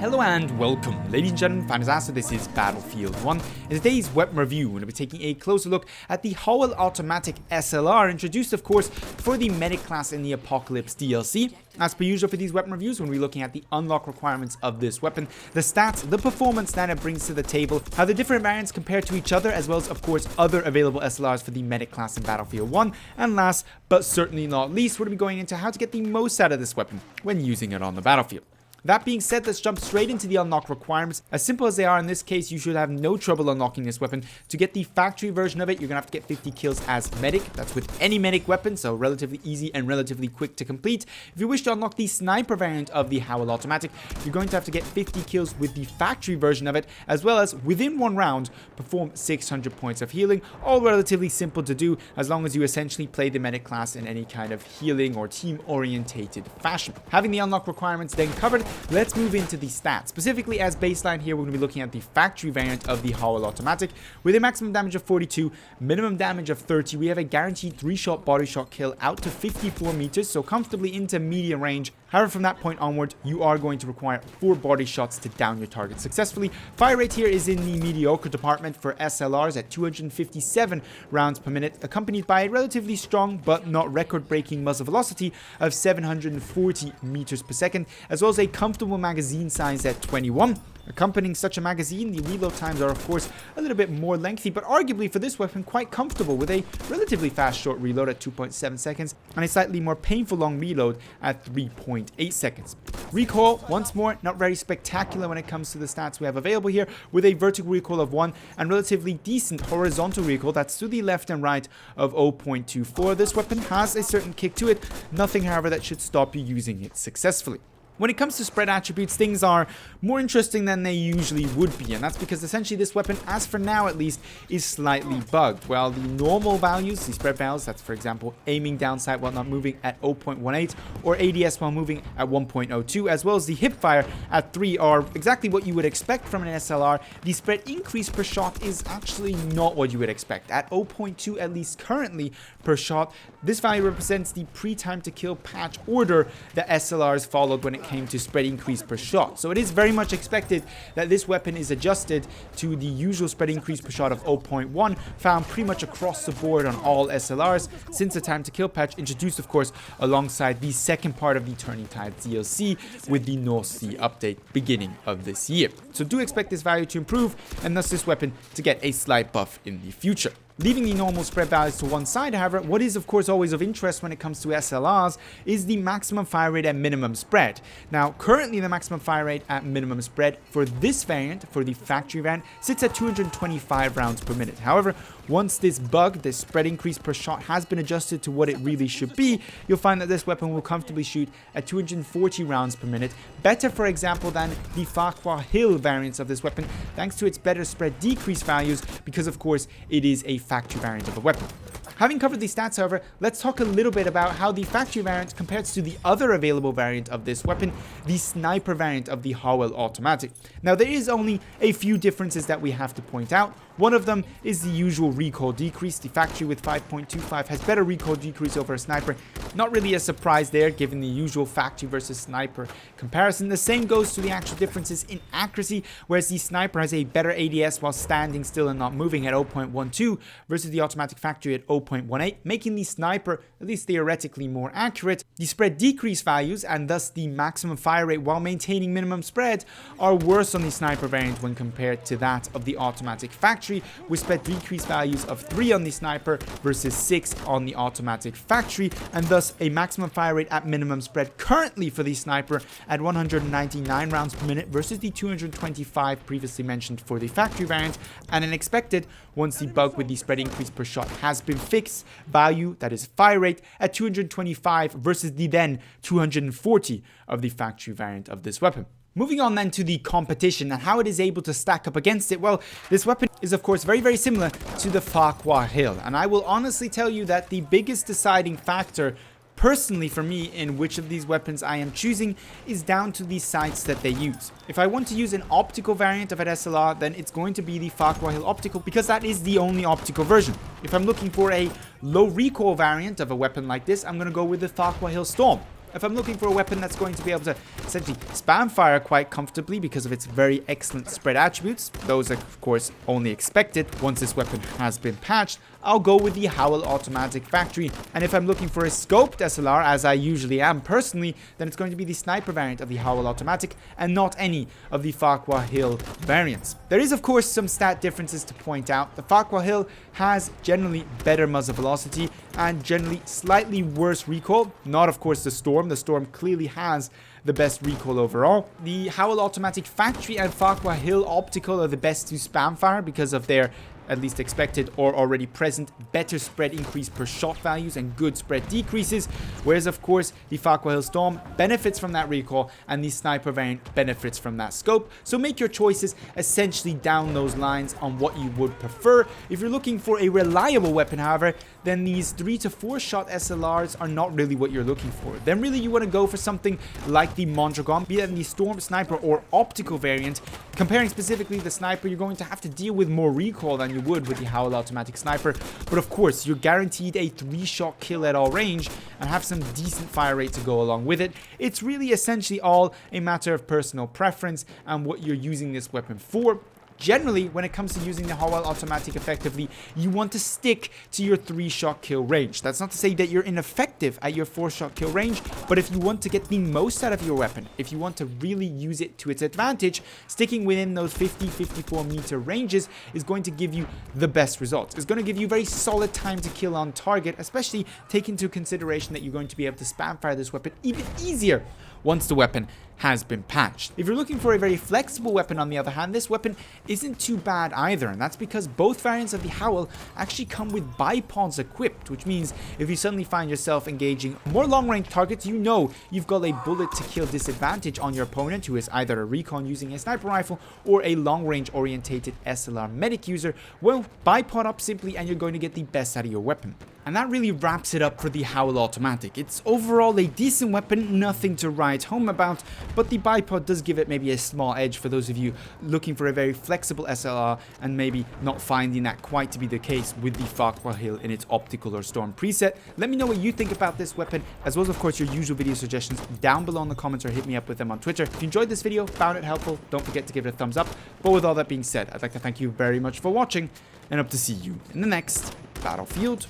Hello and welcome, ladies and gentlemen, Fantastic. This is Battlefield 1. In today's weapon review, we're going to be taking a closer look at the Howell Automatic SLR, introduced of course for the Medic class in the Apocalypse DLC. As per usual for these weapon reviews, when we're looking at the unlock requirements of this weapon, the stats, the performance that it brings to the table, how the different variants compare to each other, as well as of course other available SLRs for the Medic class in Battlefield 1, and last but certainly not least, we're going to be going into how to get the most out of this weapon when using it on the battlefield. That being said, let's jump straight into the unlock requirements. As simple as they are in this case, you should have no trouble unlocking this weapon. To get the factory version of it, you're going to have to get 50 kills as Medic. That's with any Medic weapon, so relatively easy and relatively quick to complete. If you wish to unlock the sniper variant of the Howell Automatic, you're going to have to get 50 kills with the factory version of it, as well as within one round, perform 600 points of healing. All relatively simple to do, as long as you essentially play the Medic class in any kind of healing or team-orientated fashion. Having the unlock requirements then covered, let's move into the stats. Specifically as baseline here, we're going to be looking at the factory variant of the Howell Automatic. With a maximum damage of 42, minimum damage of 30, we have a guaranteed 3-shot body shot kill out to 54 meters, so comfortably into medium range. However, from that point onward, you are going to require 4 body shots to down your target successfully. Fire rate here is in the mediocre department for SLRs at 257 rounds per minute, accompanied by a relatively strong but not record-breaking muzzle velocity of 740 meters per second, as well as a comfortable magazine size at 21. Accompanying such a magazine, the reload times are of course a little bit more lengthy, but arguably for this weapon quite comfortable, with a relatively fast short reload at 2.7 seconds and a slightly more painful long reload at 3.8 seconds. Recoil, once more, not very spectacular when it comes to the stats we have available here, with a vertical recoil of 1 and relatively decent horizontal recoil, that's to the left and right, of 0.24. This weapon has a certain kick to it, nothing however that should stop you using it successfully. When it comes to spread attributes, things are more interesting than they usually would be, and that's because essentially this weapon, as for now at least, is slightly bugged. While the normal values, the spread values, that's for example aiming down sight while not moving at 0.18 or ADS while moving at 1.02, as well as the hip fire at 3 are exactly what you would expect from an SLR, the spread increase per shot is actually not what you would expect. At 0.2 at least currently per shot, this value represents the pre-time to kill patch order that SLRs followed when it came to spread increase per shot. So it is very much expected that this weapon is adjusted to the usual spread increase per shot of 0.1 found pretty much across the board on all SLRs since the time to kill patch, introduced of course alongside the second part of the Turning Tide DLC with the North Sea update beginning of this year. So do expect this value to improve and thus this weapon to get a slight buff in the future. Leaving the normal spread values to one side, however, what is of course always of interest when it comes to SLRs is the maximum fire rate at minimum spread. Now, currently the maximum fire rate at minimum spread for this variant, for the factory variant, sits at 225 rounds per minute. However, once this bug, this spread increase per shot, has been adjusted to what it really should be, you'll find that this weapon will comfortably shoot at 240 rounds per minute. Better, for example, than the Farquhar-Hill variants of this weapon, thanks to its better spread decrease values, because of course it is a factory variant of a weapon. Having covered the stats, however, let's talk a little bit about how the factory variant compares to the other available variant of this weapon, the sniper variant of the Howell Automatic. Now, there is only a few differences that we have to point out. One of them is the usual recoil decrease. The factory with 5.25 has better recoil decrease over a sniper. Not really a surprise there, given the usual factory versus sniper comparison. The same goes to the actual differences in accuracy, whereas the sniper has a better ADS while standing still and not moving at 0.12 versus the automatic factory at 0.18, making the sniper, at least theoretically, more accurate. The spread decrease values, and thus the maximum fire rate while maintaining minimum spread, are worse on the sniper variant when compared to that of the automatic factory, with spread decrease values of 3 on the sniper versus 6 on the automatic factory, and thus a maximum fire rate at minimum spread currently for the sniper at 199 rounds per minute versus the 225 previously mentioned for the factory variant, and an expected, once the bug with the spread increase per shot has been fixed, value, that is fire rate, at 225 versus the then 240 of the factory variant of this weapon. Moving on then to the competition and how it is able to stack up against it. Well, this weapon is of course very similar to the Farquhar-Hill, and I will honestly tell you that the biggest deciding factor personally for me in which of these weapons I am choosing is down to the sights that they use. If I want to use an optical variant of an SLR, then it's going to be the Farquhar-Hill optical, because that is the only optical version. If I'm looking for a low recoil variant of a weapon like this, I'm going to go with the Farquhar-Hill Storm. If I'm looking for a weapon that's going to be able to essentially spam fire quite comfortably because of its very excellent spread attributes, those are of course only expected once this weapon has been patched, I'll go with the Howell Automatic factory. And if I'm looking for a scoped SLR, as I usually am personally, then it's going to be the sniper variant of the Howell Automatic and not any of the Farquhar-Hill variants. There is of course some stat differences to point out. The Farquhar-Hill has generally better muzzle velocity and generally slightly worse recoil. Not of course the Storm. The Storm clearly has the best recoil overall. The Howell Automatic factory and Farquhar-Hill optical are the best to spam fire because of their at least expected or already present better spread increase per shot values and good spread decreases, whereas of course the Farquhar-Hill Storm benefits from that recoil and the sniper variant benefits from that scope. So make your choices essentially down those lines on what you would prefer. If you're looking for a reliable weapon, however, then these 3 to 4 shot SLRs are not really what you're looking for. Then really you want to go for something like the Mondragon, be that in the Storm, Sniper or optical variant. Comparing specifically the Sniper, you're going to have to deal with more recoil than you would with the Howell Automatic Sniper, but of course you're guaranteed a 3-shot kill at all range and have some decent fire rate to go along with it. It's really essentially all a matter of personal preference and what you're using this weapon for. Generally, when it comes to using the Howell Automatic effectively, you want to stick to your 3-shot kill range. That's not to say that you're ineffective at your 4-shot kill range, but if you want to get the most out of your weapon, if you want to really use it to its advantage, sticking within those 50-54 meter ranges is going to give you the best results. It's going to give you very solid time to kill on target, especially take into consideration that you're going to be able to spam fire this weapon even easier once the weapon has been patched. If you're looking for a very flexible weapon, on the other hand, this weapon isn't too bad either, and that's because both variants of the Howell actually come with bipods equipped, which means if you suddenly find yourself engaging more long-range targets, you know you've got a bullet to kill disadvantage on your opponent, who is either a recon using a sniper rifle or a long-range orientated SLR medic user. Well, bipod up simply and you're going to get the best out of your weapon. And that really wraps it up for the Howell Automatic. It's overall a decent weapon, nothing to write home about, but the bipod does give it maybe a small edge for those of you looking for a very flexible SLR and maybe not finding that quite to be the case with the Farquhar-Hill in its optical or Storm preset. Let me know what you think about this weapon, as well as of course your usual video suggestions down below in the comments, or hit me up with them on Twitter. If you enjoyed this video, found it helpful, don't forget to give it a thumbs up. But with all that being said, I'd like to thank you very much for watching, and hope to see you in the next Battlefield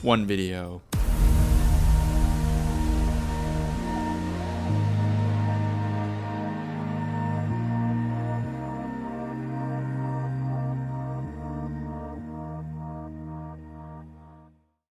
1 video.